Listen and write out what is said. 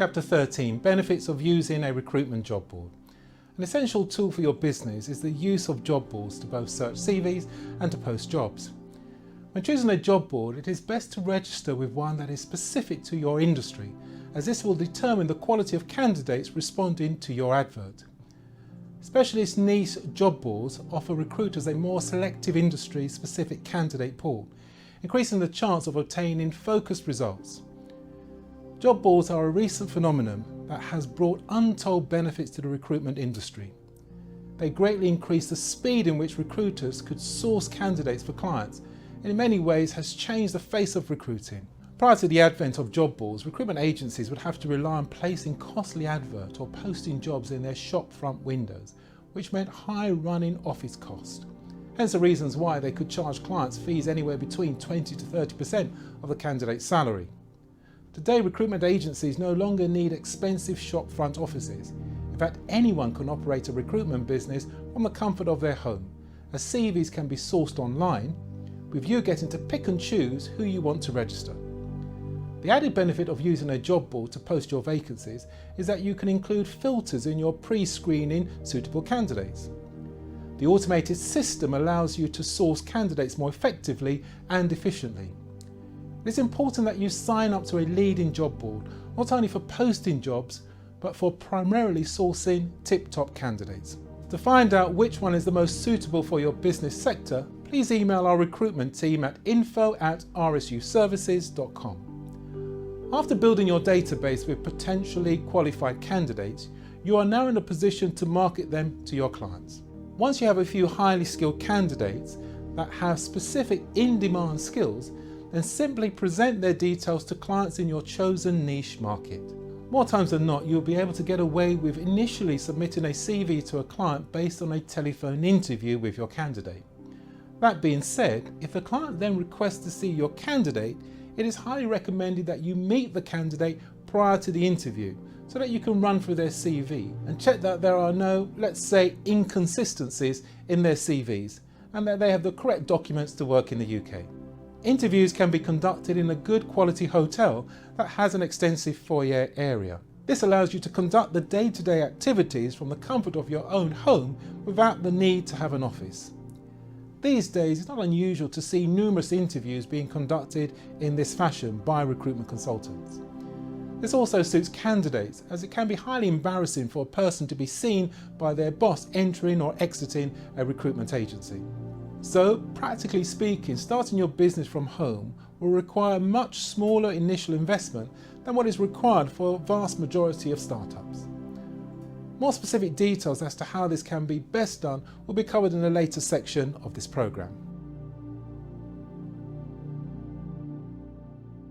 Chapter 13, Benefits of using a recruitment job board. An essential tool for your business is the use of job boards to both search CVs and to post jobs. When choosing a job board, it is best to register with one that is specific to your industry, as this will determine the quality of candidates responding to your advert. Specialist niche job boards offer recruiters a more selective industry-specific candidate pool, increasing the chance of obtaining focused results. Job boards are a recent phenomenon that has brought untold benefits to the recruitment industry. They greatly increase the speed in which recruiters could source candidates for clients, and in many ways has changed the face of recruiting. Prior to the advent of job boards, recruitment agencies would have to rely on placing costly adverts or posting jobs in their shop front windows, which meant high running office cost. Hence the reasons why they could charge clients fees anywhere between 20 to 30% of the candidate's salary. Today, recruitment agencies no longer need expensive shop front offices. In fact, anyone can operate a recruitment business from the comfort of their home, as CVs can be sourced online, with you getting to pick and choose who you want to register. The added benefit of using a job board to post your vacancies is that you can include filters in your pre-screening suitable candidates. The automated system allows you to source candidates more effectively and efficiently. It is important that you sign up to a leading job board, not only for posting jobs, but for primarily sourcing tip-top candidates. To find out which one is the most suitable for your business sector, please email our recruitment team at info@rsuservices.com. After building your database with potentially qualified candidates, you are now in a position to market them to your clients. Once you have a few highly skilled candidates that have specific in-demand skills, then simply present their details to clients in your chosen niche market. More times than not, you'll be able to get away with initially submitting a CV to a client based on a telephone interview with your candidate. That being said, if the client then requests to see your candidate, it is highly recommended that you meet the candidate prior to the interview so that you can run through their CV and check that there are no, let's say, inconsistencies in their CVs and that they have the correct documents to work in the UK. Interviews can be conducted in a good quality hotel that has an extensive foyer area. This allows you to conduct the day-to-day activities from the comfort of your own home without the need to have an office. These days, it's not unusual to see numerous interviews being conducted in this fashion by recruitment consultants. This also suits candidates, as it can be highly embarrassing for a person to be seen by their boss entering or exiting a recruitment agency. So, practically speaking, starting your business from home will require much smaller initial investment than what is required for a vast majority of startups. More specific details as to how this can be best done will be covered in a later section of this programme.